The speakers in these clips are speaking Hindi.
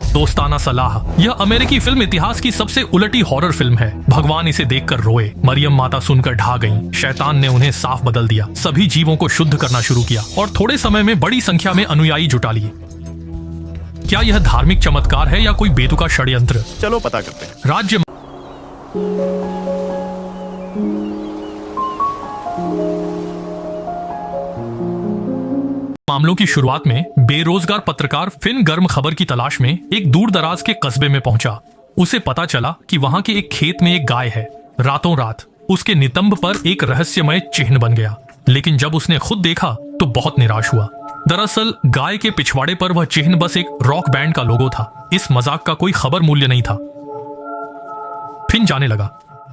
दोस्ताना सलाह। यह अमेरिकी फिल्म इतिहास की सबसे उलटी हॉरर फिल्म है। भगवान इसे देखकर रोए। मरियम माता सुनकर ढा गईं। शैतान ने उन्हें साफ बदल दिया। सभी जीवों को शुद्ध करना शुरू किया और थोड़े समय में बड़ी संख्या में अनुयायी जुटा लिए। क्या यह धार्मिक चमत्कार है या कोई बेतुका षड्यंत्र? चलो पता करते हैं। राज्य मामलों की शुरुआत में बेरोजगार पत्रकार फिन गर्म खबर की तलाश में एक दूर दराज के कस्बे में पहुंचा। उसे पता चला कि वहां के एक खेत में एक गाय है। रातों रात उसके नितंब पर एक रहस्यमय चिन्ह बन गया, लेकिन जब उसने खुद देखा तो बहुत निराश हुआ। दरअसल गाय के पिछवाड़े पर वह चिन्ह बस एक रॉक बैंड का लोगो था। इस मजाक का कोई खबर मूल्य नहीं था। फिन जाने लगा,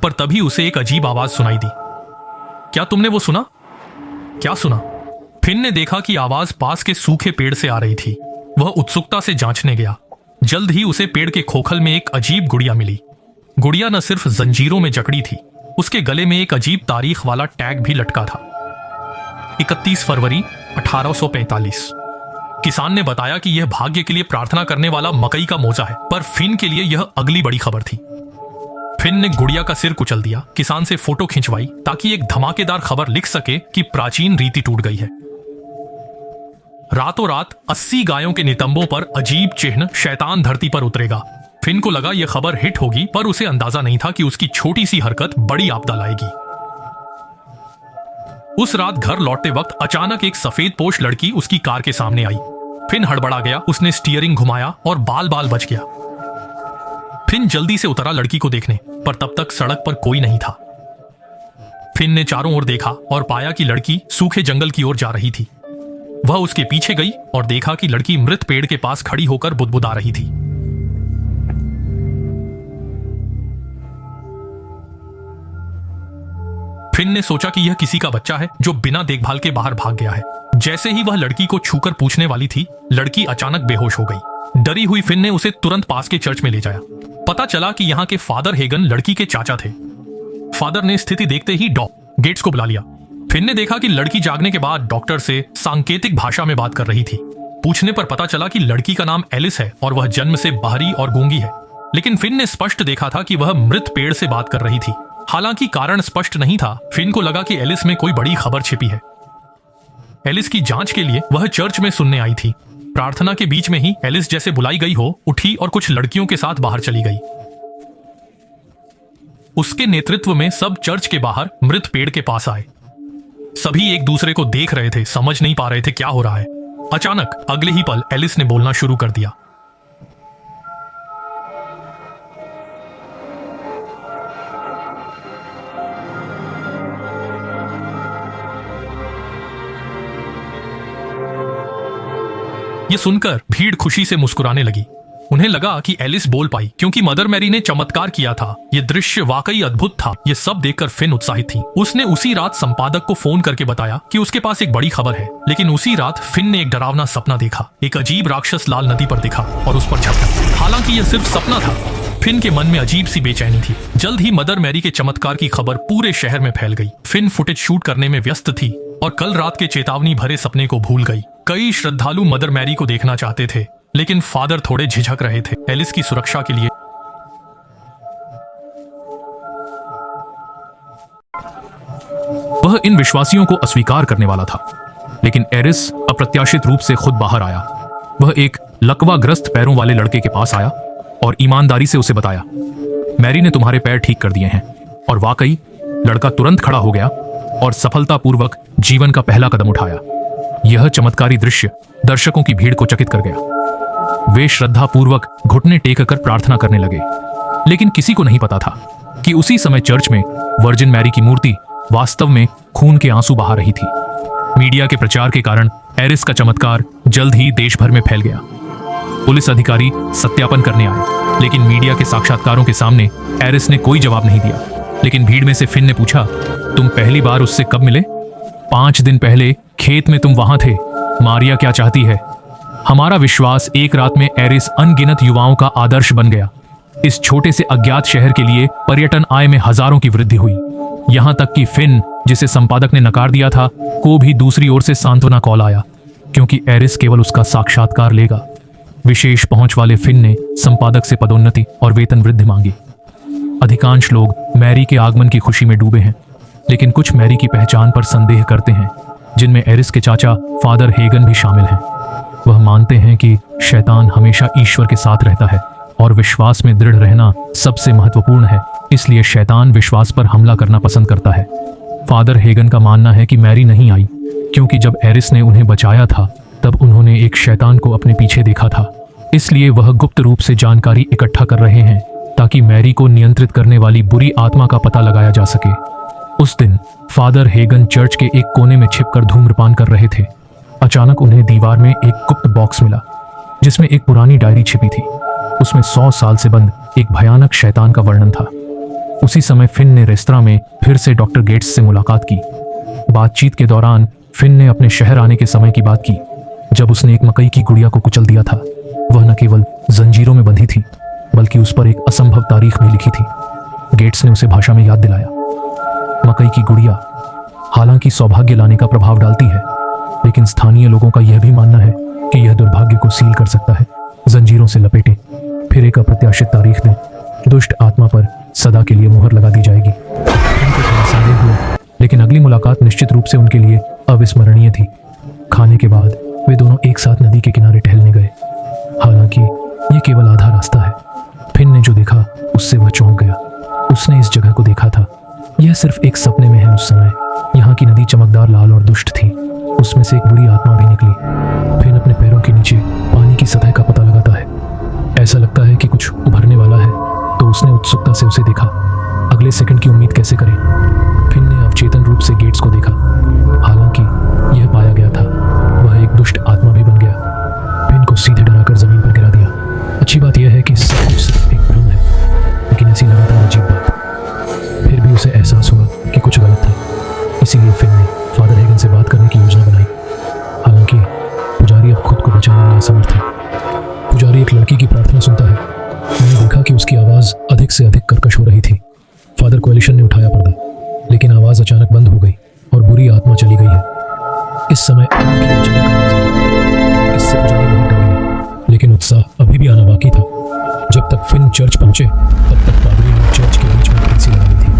पर तभी उसे एक अजीब आवाज सुनाई दी। क्या तुमने वो सुना? क्या सुना? फिन ने देखा कि आवाज पास के सूखे पेड़ से आ रही थी। वह उत्सुकता से जांचने गया। जल्द ही उसे पेड़ के खोखल में एक अजीब गुड़िया मिली। गुड़िया न सिर्फ जंजीरों में जकड़ी थी, उसके गले में एक अजीब तारीख वाला टैग भी लटका था। 31 फरवरी 1845। किसान ने बताया कि यह भाग्य के लिए प्रार्थना करने वाला मकई का मोजा है, पर फिन के लिए यह अगली बड़ी खबर थी। फिन ने गुड़िया का सिर कुचल दिया, किसान से फोटो खिंचवाई ताकि एक धमाकेदार खबर लिख सके कि प्राचीन रीति टूट गई है। रातों रात 80 गायों के नितंबों पर अजीब चिन्ह शैतान धरती पर उतरेगा। फिन को लगा यह खबर हिट होगी, पर उसे अंदाजा नहीं था कि उसकी छोटी सी हरकत बड़ी आपदा लाएगी। उस रात घर लौटते वक्त अचानक एक सफेद पोश लड़की उसकी कार के सामने आई। फिन हड़बड़ा गया। उसने स्टीयरिंग घुमाया और बाल बाल बच गया। फिन जल्दी से उतरा लड़की को देखने, पर तब तक सड़क पर कोई नहीं था। फिन ने चारों ओर देखा और पाया कि लड़की सूखे जंगल की ओर जा रही थी। वह उसके पीछे गई और देखा कि लड़की मृत पेड़ के पास खड़ी होकर बुदबुदा रही थी। फिन ने सोचा कि यह किसी का बच्चा है जो बिना देखभाल के बाहर भाग गया है। जैसे ही वह लड़की को छूकर पूछने वाली थी, लड़की अचानक बेहोश हो गई। डरी हुई फिन ने उसे तुरंत पास के चर्च में ले जाया। पता चला कि यहाँ के फादर हेगन लड़की के चाचा थे। फादर ने स्थिति देखते ही गेट्स को बुला लिया। फिन ने देखा कि लड़की जागने के बाद डॉक्टर से सांकेतिक भाषा में बात कर रही थी। पूछने पर पता चला कि लड़की का नाम एलिस है और वह जन्म से बहरी और गूंगी है। लेकिन फिन ने स्पष्ट देखा था कि वह मृत पेड़ से बात कर रही थी। हालांकि कारण स्पष्ट नहीं था, फिन को लगा कि एलिस में कोई बड़ी खबर छिपी है। एलिस की जांच के लिए वह चर्च में सुनने आई थी। प्रार्थना के बीच में ही एलिस जैसे बुलाई गई हो उठी और कुछ लड़कियों के साथ बाहर चली गई। उसके नेतृत्व में सब चर्च के बाहर मृत पेड़ के पास आए। सभी एक दूसरे को देख रहे थे, समझ नहीं पा रहे थे क्या हो रहा है। अचानक अगले ही पल एलिस ने बोलना शुरू कर दिया। ये सुनकर भीड़ खुशी से मुस्कुराने लगी। उन्हें लगा कि एलिस बोल पाई क्योंकि मदर मैरी ने चमत्कार किया था। ये दृश्य वाकई अद्भुत था। ये सब देखकर फिन उत्साहित थी। उसने उसी रात संपादक को फोन करके बताया कि उसके पास एक बड़ी खबर है। लेकिन उसी रात फिन ने एक डरावना सपना देखा। एक अजीब राक्षस लाल नदी पर दिखा और उस पर झपटा। हालांकि यह सिर्फ सपना था। फिन के मन में अजीब सी बेचैनी थी। जल्द ही मदर मैरी के चमत्कार की खबर पूरे शहर में फैल गई। फिन फुटेज शूट करने में व्यस्त थी और कल रात के चेतावनी भरे सपने को भूल गई। कई श्रद्धालु मदर मैरी को देखना चाहते थे, लेकिन फादर थोड़े झिझक रहे थे। एलिस की सुरक्षा के लिए वह इन विश्वासियों को अस्वीकार करने वाला था, लेकिन एरिस अप्रत्याशित रूप से खुद बाहर आया। वह एक लकवाग्रस्त पैरों वाले लड़के के पास आया और ईमानदारी से उसे बताया, मैरी ने तुम्हारे पैर ठीक कर दिए हैं। और वाकई लड़का तुरंत खड़ा हो गया और सफलतापूर्वक जीवन का पहला कदम उठाया। यह चमत्कारी दृश्य दर्शकों की भीड़ को चकित कर गया। वे श्रद्धापूर्वक घुटने टेक कर प्रार्थना करने लगे, लेकिन किसी को नहीं पता था कि उसी समय चर्च में वर्जिन मैरी की मूर्ति वास्तव में खून के आंसू बहा रही थी। मीडिया के प्रचार के कारण एरिस का चमत्कार जल्द ही देश भर में फैल गया। पुलिस अधिकारी सत्यापन करने आए, लेकिन मीडिया के साक्षात्कारों के सामने एरिस ने कोई जवाब नहीं दिया। लेकिन भीड़ में से फिन ने पूछा, तुम पहली बार उससे कब मिले? 5 दिन पहले खेत में तुम वहां थे। मारिया क्या चाहती है? हमारा विश्वास एक रात में एरिस अनगिनत युवाओं का आदर्श बन गया। इस छोटे से अज्ञात शहर के लिए पर्यटन आय में हजारों की वृद्धि हुई। यहां तक कि फिन, जिसे संपादक ने नकार दिया था, को भी दूसरी ओर से सांत्वना कॉल आया, क्योंकि एरिस केवल उसका साक्षात्कार लेगा। विशेष पहुंच वाले फिन ने संपादक से पदोन्नति और वेतन वृद्धि मांगी। अधिकांश लोग मैरी के आगमन की खुशी में डूबे हैं, लेकिन कुछ मैरी की पहचान पर संदेह करते हैं, जिनमें एरिस के चाचा फादर हेगन भी शामिल हैं। वह मानते हैं कि शैतान हमेशा ईश्वर के साथ रहता है और विश्वास में दृढ़ रहना सबसे महत्वपूर्ण है, इसलिए शैतान विश्वास पर हमला करना पसंद करता है। फादर हेगन का मानना है कि मैरी नहीं आई क्योंकि जब एरिस ने उन्हें बचाया था तब उन्होंने एक शैतान को अपने पीछे देखा था, इसलिए वह गुप्त रूप से जानकारी इकट्ठा कर रहे हैं ताकि मैरी को नियंत्रित करने वाली बुरी आत्मा का पता लगाया जा सके। उस दिन फादर हेगन चर्च के एक कोने में छिपकर धूम्रपान कर रहे थे। अचानक उन्हें दीवार में एक गुप्त बॉक्स मिला जिसमें एक पुरानी डायरी छिपी थी। उसमें 100 साल से बंद एक भयानक शैतान का वर्णन था। उसी समय फिन ने रेस्तरां में फिर से डॉक्टर गेट्स से मुलाकात की। बातचीत के दौरान फिन ने अपने शहर आने के समय की बात की जब उसने एक मकई की गुड़िया को कुचल दिया था। वह न केवल जंजीरों में बंधी थी बल्कि उस पर एक असंभव तारीख भी लिखी थी। गेट्स ने उसे भाषा में याद दिलाया। मकई की गुड़िया हालांकि सौभाग्य लाने का प्रभाव डालती है, लेकिन स्थानीय लोगों का यह भी मानना है कि यह दुर्भाग्य को सील कर सकता है। जंजीरों से लपेटे, फिर एक अप्रत्याशित तारीख दें, दुष्ट आत्मा पर सदा के लिए मुहर लगा दी जाएगी। उनको थोड़ा संदेह हुआ, लेकिन अगली मुलाकात निश्चित रूप से उनके लिए अविस्मरणीय थी। खाने के बाद वे दोनों एक साथ नदी के किनारे टहलने गए। हालांकि ये केवल आधा रास्ता है। फिन ने जो देखा उससे वह चौंक गया। उसने इस जगह को देखा था। यह सिर्फ एक सपने में है। उस समय यहाँ की नदी चमकदार, लाल और दुष्ट थी। उसमें से एक बुरी आत्मा भी निकली। फिन अपने पैरों के नीचे पानी की सतह का पता लगाता है। ऐसा लगता है कि कुछ उभरने वाला है, तो उसने उत्सुकता से उसे देखा। अगले सेकंड की उम्मीद कैसे करे। फिन ने अवचेतन रूप से गेट्स को देखा। हालांकि यह पाया गया था वह एक दुष्ट आत्मा भी बन गया। फिन को सीधे डराकर जमीन पर गिरा दिया। अच्छी बात यह है कि सब कुछ सिर्फ एक भ्रम है, लेकिन ऐसी लगातार अजीब बात। फिर भी उसे एहसास हुआ कि कुछ गलत था। इसीलिए फिन ने फादर हेगन से बात करने की योजना बनाई। हालांकि पुजारी अब खुद को बचाने में असमर्थ है। पुजारी एक लड़की की प्रार्थना सुनता है। मैंने देखा कि उसकी आवाज़ अधिक से अधिक कर्कश हो रही थी। फादर कोएलिशन ने उठाया पर्दा, लेकिन आवाज़ अचानक बंद हो गई और बुरी आत्मा चली गई है। इस समय इससे पुजारी बहुत डर गया, लेकिन उत्साह अभी भी आना बाकी था। जब तक फिन चर्च पहुंचे तब तक पादरी ने चर्च के बीच में कुर्सी लगाई थी।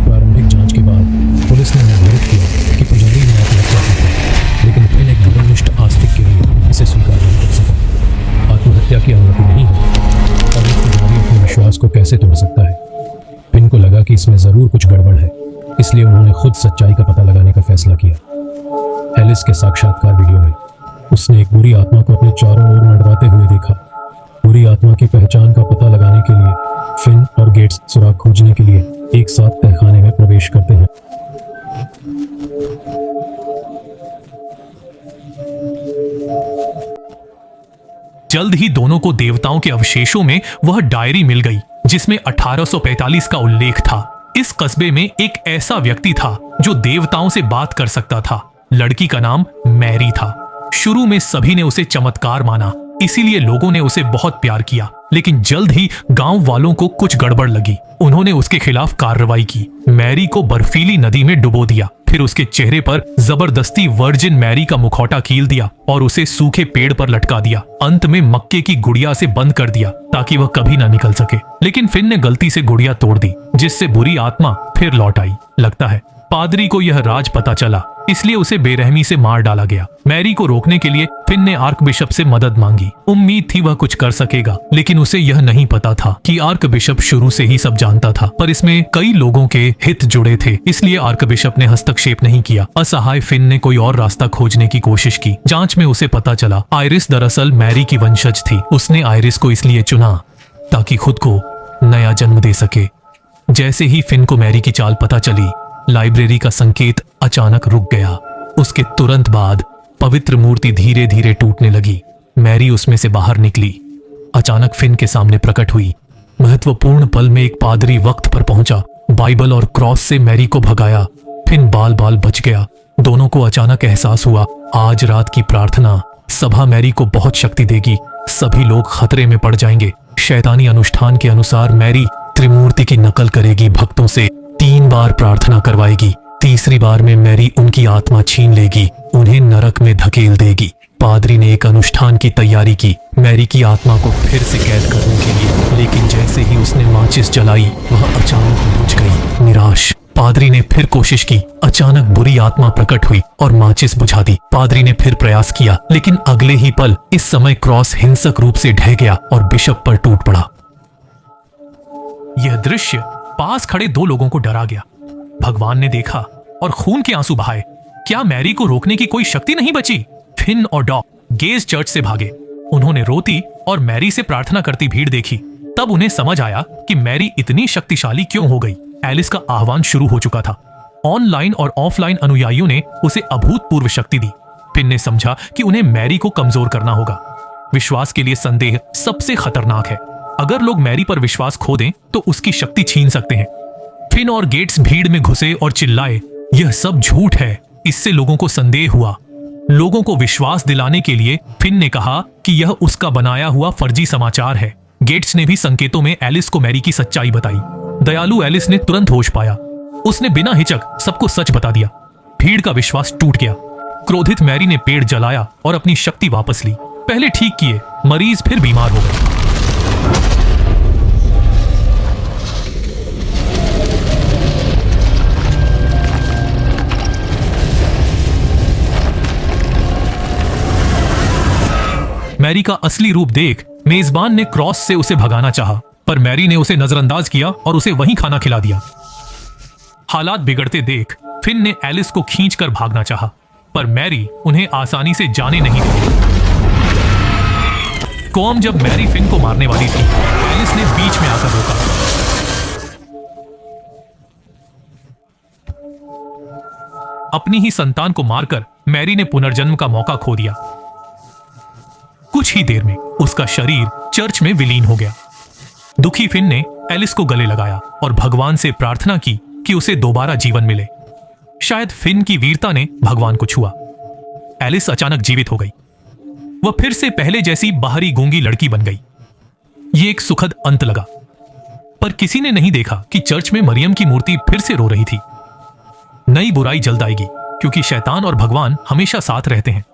प्रारंभिक जांच के बाद पुलिस ने निर्धारित किया कि पुजारी ने आत्महत्या की थी, लेकिन फिन एक धर्मनिष्ठ आस्तिक के लिए इसे स्वीकार नहीं कर सका। आत्महत्या की अनुमति नहीं है और एक पुजारी अपने विश्वास को कैसे तोड़ सकता है। फिन को लगा कि इसमें जरूर कुछ गड़बड़ है, इसलिए उन्होंने खुद सच्चाई का पता लगाने का फैसला किया। एलिस के साक्षात्कार वीडियो में उसने एक बुरी आत्मा को अपने चारों ओर मंडराते हुए देखा। बुरी आत्मा की पहचान का पता लगाने के लिए फिन और गेट्स सुराग खोजने के लिए एक साथ तहखाने में प्रवेश करते हैं। जल्द ही दोनों को देवताओं के अवशेषों में वह डायरी मिल गई जिसमें 1845 का उल्लेख था। इस कस्बे में एक ऐसा व्यक्ति था जो देवताओं से बात कर सकता था। लड़की का नाम मैरी था। शुरू में सभी ने उसे चमत्कार माना, इसीलिए लोगों ने उसे बहुत प्यार किया। लेकिन जल्द ही गांव वालों को कुछ गड़बड़ लगी। उन्होंने उसके खिलाफ कार्रवाई की। मैरी को बर्फीली नदी में डुबो दिया, फिर उसके चेहरे पर जबरदस्ती वर्जिन मैरी का मुखौटा कील दिया और उसे सूखे पेड़ पर लटका दिया। अंत में मक्के की गुड़िया से बंद कर दिया ताकि वह कभी ना निकल सके। लेकिन फिन ने गलती से गुड़िया तोड़ दी, जिससे बुरी आत्मा फिर लौट आई। लगता है पादरी को यह राज पता चला, इसलिए उसे बेरहमी से मार डाला गया। मैरी को रोकने के लिए फिन ने आर्क बिशप से मदद मांगी। उम्मीद थी वह कुछ कर सकेगा, लेकिन उसे यह नहीं पता था कि आर्क बिशप शुरू से ही सब जानता था, पर इसमें कई लोगों के हित जुड़े थे, इसलिए आर्क बिशप ने हस्तक्षेप नहीं किया। असहाय फिन ने कोई और रास्ता खोजने की कोशिश की। जांच में उसे पता चला आयरिस दरअसल मैरी की वंशज थी। उसने आयरिस को इसलिए चुना ताकि खुद को नया जन्म दे सके। जैसे ही फिन को मैरी की चाल पता चली, लाइब्रेरी का संकेत अचानक रुक गया। उसके तुरंत बाद पवित्र मूर्ति धीरे धीरे टूटने लगी। मैरी उसमें से बाहर निकली। अचानक फिन के सामने प्रकट हुई। महत्वपूर्ण पल में एक पादरी वक्त पर पहुंचा। बाइबल और क्रॉस से मैरी को भगाया। फिन बाल बाल बच गया। दोनों को अचानक एहसास हुआ, आज रात की प्रार्थना सभा मैरी को बहुत शक्ति देगी। सभी लोग खतरे में पड़ जाएंगे। शैतानी अनुष्ठान के अनुसार मैरी त्रिमूर्ति की नकल करेगी, भक्तों से 3 बार प्रार्थना करवाएगी। तीसरी बार में मैरी उनकी आत्मा छीन लेगी, उन्हें नरक में धकेल देगी। पादरी ने एक अनुष्ठान की तैयारी की। मैरी की आत्मा को फिर से कैद करने के लिए, लेकिन जैसे ही उसने माचिस जलाई वह अचानक बुझ गई। निराश पादरी ने फिर कोशिश की। अचानक बुरी आत्मा प्रकट हुई और माचिस बुझा दी। पादरी ने फिर प्रयास किया, लेकिन अगले ही पल इस समय क्रॉस हिंसक रूप से ढह गया और बिशप पर टूट पड़ा। यह दृश्य पास खड़े दो लोगों को डरा गया। भगवान ने देखा और खून के आंसू बहाए। क्या मैरी को रोकने की कोई शक्ति नहीं बची? फिन और डॉग गेज चर्च से भागे। उन्होंने रोती और मैरी से प्रार्थना करती भीड़ देखी। तब उन्हें समझ आया कि मैरी इतनी शक्तिशाली क्यों हो गई। एलिस का आह्वान शुरू हो चुका था। ऑनलाइन और ऑफलाइन अनुयायियों ने उसे अभूतपूर्व शक्ति दी। फिन ने समझा कि उन्हें मैरी को कमजोर करना होगा। विश्वास के लिए संदेह सबसे खतरनाक है। अगर लोग मैरी पर विश्वास खो दें तो उसकी शक्ति छीन सकते हैं। फिन और गेट्स भीड़ में घुसे और चिल्लाए, यह सब झूठ है। इससे लोगों को संदेह हुआ। लोगों को विश्वास दिलाने के लिए फिन ने कहा कि यह उसका बनाया हुआ फर्जी समाचार है। गेट्स ने भी संकेतों में एलिस को मैरी की सच्चाई बताई। दयालु एलिस ने तुरंत होश पाया। उसने बिना हिचक सबको सच बता दिया। भीड़ का विश्वास टूट गया। क्रोधित मैरी ने पेड़ जलाया और अपनी शक्ति वापस ली। पहले ठीक किए मरीज फिर बीमार हो गए। मैरी का असली रूप देख मेजबान ने क्रॉस से उसे भगाना चाहा, पर मैरी ने उसे नजरअंदाज किया और उसे वहीं खाना खिला दिया। हालात बिगड़ते देख फिन ने एलिस को खींचकर भागना चाहा, पर मैरी उन्हें आसानी से जाने नहीं दी। कॉम जब मैरी फिन को मारने वाली थी, एलिस ने बीच में आकर रोका। अपनी ही संतान को मारकर मैरी ने पुनर्जन्म का मौका खो दिया। कुछ ही देर में उसका शरीर चर्च में विलीन हो गया। दुखी फिन ने एलिस को गले लगाया और भगवान से प्रार्थना की कि उसे दोबारा जीवन मिले। शायद फिन की वीरता ने भगवान को छुआ। एलिस अचानक जीवित हो गई। वह फिर से पहले जैसी बाहरी गूंगी लड़की बन गई। यह एक सुखद अंत लगा, पर किसी ने नहीं देखा कि चर्च में मरियम की मूर्ति फिर से रो रही थी। नई बुराई जल्द आएगी, क्योंकि शैतान और भगवान हमेशा साथ रहते हैं।